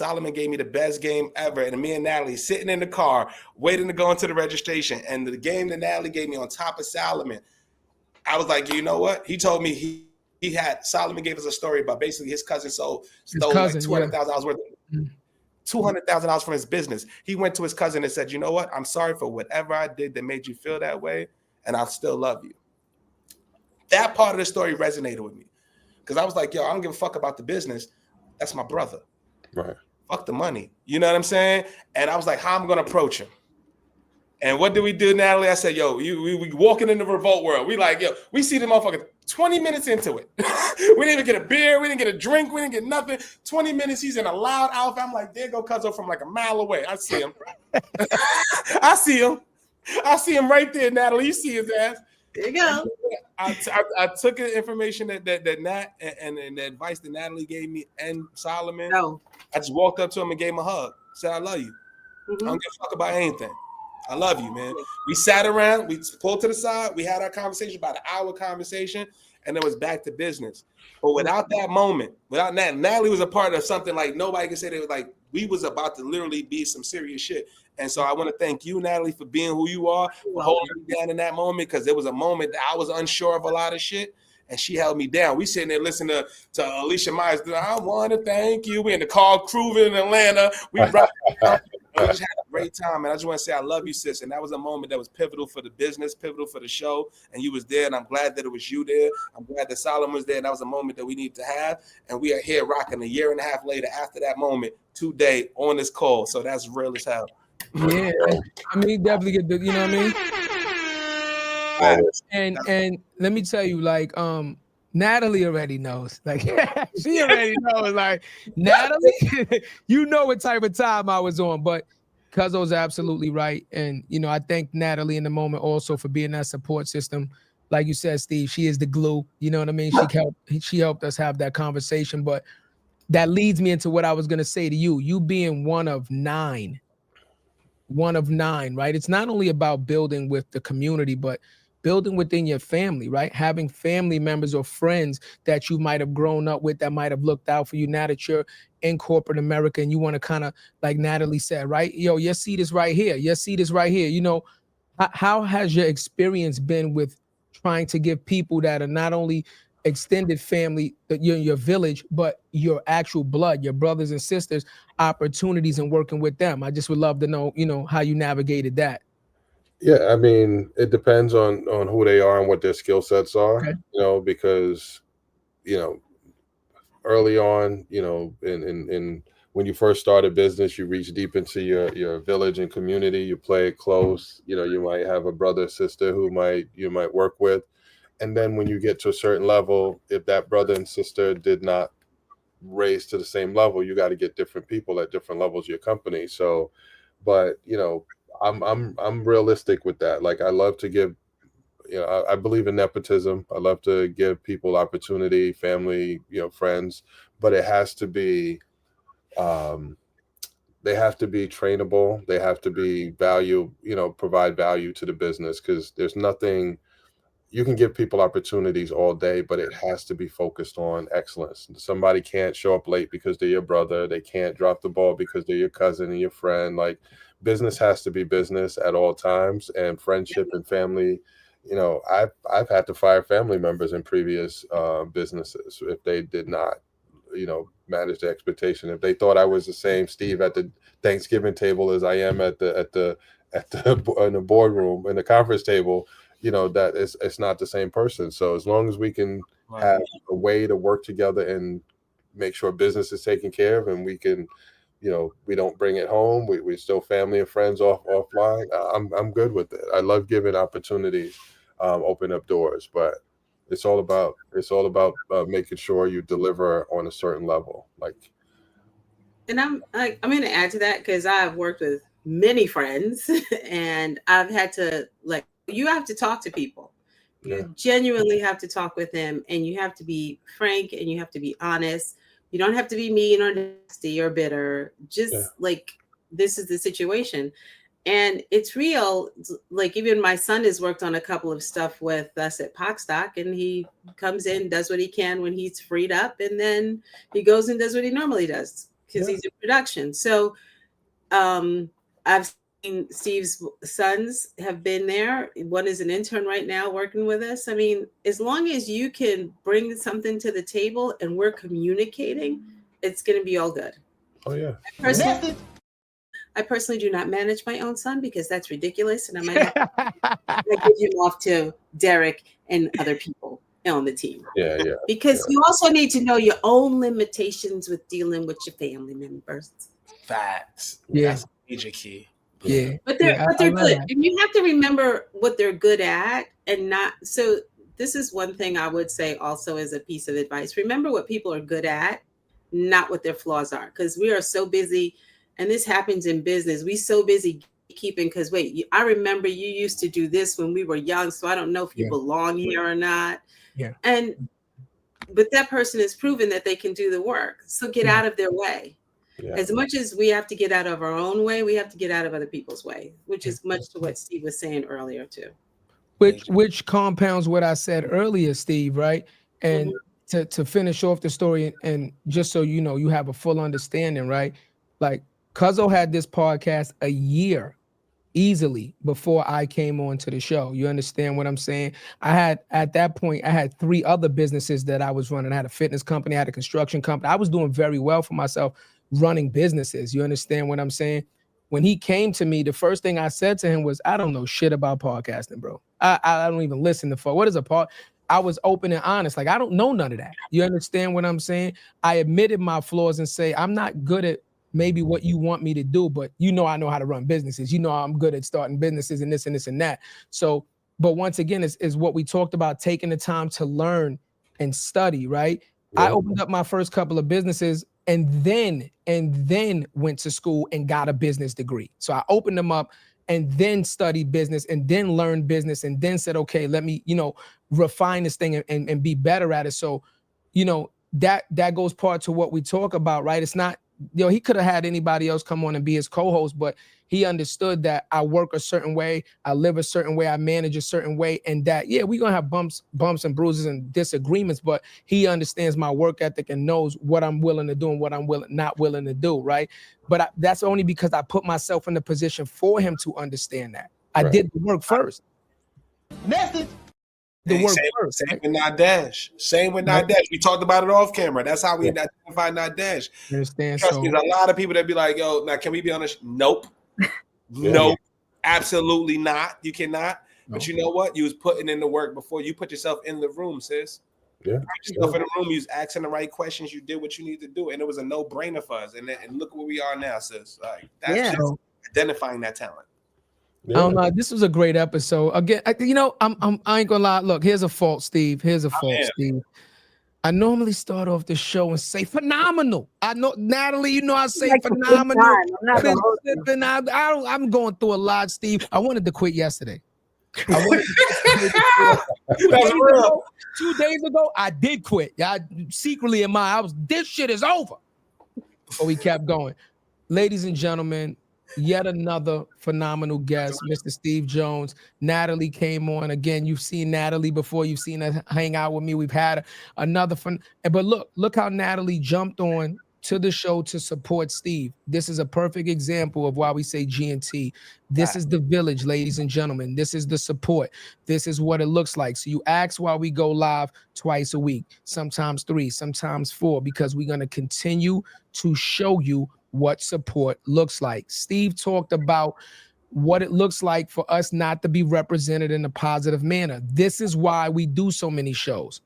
Solomon gave me the best game ever. And me and Natalie sitting in the car, waiting to go into the registration. And the game that Natalie gave me on top of Solomon, I was like, you know what? He told me he had, Solomon gave us a story about basically his cousin stole like $200,000 worth of $200,000 from his business. He went to his cousin and said, you know what? I'm sorry for whatever I did that made you feel that way, and I still love you. That part of the story resonated with me because I was like, yo, I don't give a fuck about the business. That's my brother. Right. Fuck the money. You know what I'm saying? And I was like, how I'm going to approach him. And what did we do, Natalie? I said, yo, we walking in the revolt world. We like, yo, we see the motherfucker 20 minutes into it. We didn't even get a beer. We didn't get a drink. We didn't get nothing. 20 minutes, he's in a loud outfit. I'm like, there go Cuzzo from like a mile away. I see him. I see him right there, Natalie. You see his ass. There you go. I took the information that Nat and the advice that Natalie gave me and Solomon. No. I just walked up to him and gave him a hug. Said, I love you. I don't give a fuck about anything. I love you, man. We sat around, we pulled to the side, we had our conversation, about an hour conversation, and it was back to business. But without that moment, without that, Natalie was a part of something like nobody can say they was like, we was about to literally be some serious shit. And so I want to thank you, Natalie, for being who you are, for holding me down in that moment, because there was a moment that I was unsure of a lot of shit, and she held me down. We sitting there listening to Alicia Myers. I want to thank you. We in the car cruising in Atlanta. We just had a great time, and I just want to say I love you, sis. And that was a moment that was pivotal for the business, pivotal for the show, and you was there, and I'm glad that it was you there. I'm glad that Solomon was there, and that was a moment that we need to have, and we are here rocking a year and a half later after that moment today on this call. So that's real as hell. Yeah, I mean, definitely get the, you know what I mean? And let me tell you, like, Natalie already knows. Like, she already knows. Like, Natalie, you know what type of time I was on. But Cuzzo's absolutely right. And, you know, I thank Natalie in the moment also for being that support system. Like you said, Steve, she is the glue. You know what I mean? She helped us have that conversation. But that leads me into what I was going to say to you. You being one of nine, right? It's not only about building with the community, but building within your family, right? Having family members or friends that you might have grown up with that might have looked out for you now that you're in corporate America and you want to kind of, like Natalie said, right? Yo, your seat is right here. Your seat is right here. You know, how has your experience been with trying to give people that are not only extended family, your village, but your actual blood, your brothers and sisters, opportunities and working with them? I just would love to know, you know, how you navigated that. Yeah, I mean, it depends on who they are and what their skill sets are, Okay. you know, because, you know, early on, you know, in when you first start a business, you reach deep into your village and community, you play it close, you know, you might have a brother or sister who you might work with. And then when you get to a certain level, if that brother and sister did not raise to the same level, you got to get different people at different levels of your company. So, but, you know, I'm realistic with that. Like, I love to give, you know, I believe in nepotism. I love to give people opportunity, family, you know, friends, but it has to be, they have to be trainable. They have to be provide value to the business, because there's nothing, you can give people opportunities all day, but it has to be focused on excellence. Somebody can't show up late because they're your brother. They can't drop the ball because they're your cousin and your friend. Like, business has to be business at all times, and friendship and family. You know, I've had to fire family members in previous businesses if they did not, you know, manage the expectation. If they thought I was the same Steve at the Thanksgiving table as I am at the in the boardroom, in the conference table, you know, that it's not the same person. So as long as we can have a way to work together and make sure business is taken care of, and we can, you know, we don't bring it home, we still family and friends offline, I'm good with it. I love giving opportunities, open up doors, but it's all about making sure you deliver on a certain level. Like, and I'm going to add to that, because I've worked with many friends and I've had to, like, you have to talk to people. You genuinely have to talk with them, and you have to be frank, and you have to be honest. You don't have to be mean or nasty or bitter. Just like, this is the situation. And it's real. Like, even my son has worked on a couple of stuff with us at Pocstock, and he comes in, does what he can when he's freed up, and then he goes and does what he normally does. because he's in production. So I've seen Steve's sons have been there. One is an intern right now working with us. I mean, as long as you can bring something to the table and we're communicating, it's going to be all good. Oh yeah. I personally do not manage my own son because that's ridiculous, and I might have to give him off to Derek and other people on the team. Yeah. Because you also need to know your own limitations with dealing with your family members. Facts. Yeah. That's a major key. Yeah. But they're I good. that. And you have to remember what they're good at and not. So this is one thing I would say also as a piece of advice. Remember what people are good at, not what their flaws are. Because we are so busy, and this happens in business. We so busy keeping because I remember you used to do this when we were young, so I don't know if you belong here or not. Yeah. But that person has proven that they can do the work. So get out of their way. Yeah. As much as we have to get out of our own way, we have to get out of other people's way, which is much to what Steve was saying earlier too. Which compounds what I said earlier, Steve, right? And to finish off the story, and just so you know, you have a full understanding, right? Like Cuzzo had this podcast a year easily before I came on to the show. You understand what I'm saying? At that point, I had 3 other businesses that I was running. I had a fitness company, I had a construction company. I was doing very well for myself running businesses. You understand what I'm saying? When he came to me, the first thing I said to him was, I don't know shit about podcasting, bro. I don't even listen to what is a pod. I was open and honest. Like, I don't know none of that. You understand what I'm saying? I admitted my flaws and say, I'm not good at maybe what you want me to do, but I know how to run businesses. I'm good at starting businesses and this and this and that. So, but once again, is what we talked about, taking the time to learn and study, right? Yeah. I opened up my first couple of businesses and then went to school and got a business degree. So I opened them up and then studied business and then learned business and then said, okay, let me, refine this thing and be better at it. So, that goes part to what we talk about, right? It's not, he could have had anybody else come on and be his co-host, but he understood that I work a certain way, I live a certain way, I manage a certain way, and that, we're going to have bumps and bruises and disagreements, but he understands my work ethic and knows what I'm willing to do and what I'm not willing to do, right? But that's only because I put myself in the position for him to understand that. I did the work first. Message. Same with Nadesh. Same with Nadesh. We talked about it off camera. That's how we identify Nadesh. Trust me, there's a lot of people that be like, yo, now can we be honest? Nope. Nope. Absolutely not. You cannot. No. But you know what? You was putting in the work before you put yourself in the room, sis. Yeah. You put yourself in the room, you was asking the right questions, you did what you need to do, and it was a no-brainer for us. And look where we are now, sis. Like that's just identifying that talent. Yeah. I don't know. This was a great episode. Again, I ain't gonna lie. Look, here's a fault, Steve. Steve. I normally start off the show and say phenomenal. I know, Natalie, I say like phenomenal. I'm going through a lot, Steve. I wanted to quit yesterday. That's real. 2 days ago, I did quit. Secretly in my, this shit is over. But we kept going. Ladies and gentlemen, yet another phenomenal guest, Mr. Steve Jones. Natalie came on again. You've seen Natalie before. You've seen her hang out with me. We've had another fun. But look how Natalie jumped on to the show to support Steve. This is a perfect example of why we say G&T. This is the village, ladies and gentlemen. This is the support. This is what it looks like. So you ask why we go live twice a week, sometimes 3, sometimes 4, because we're going to continue to show you what support looks like. Steve talked about what it looks like for us not to be represented in a positive manner. This is why we do so many shows.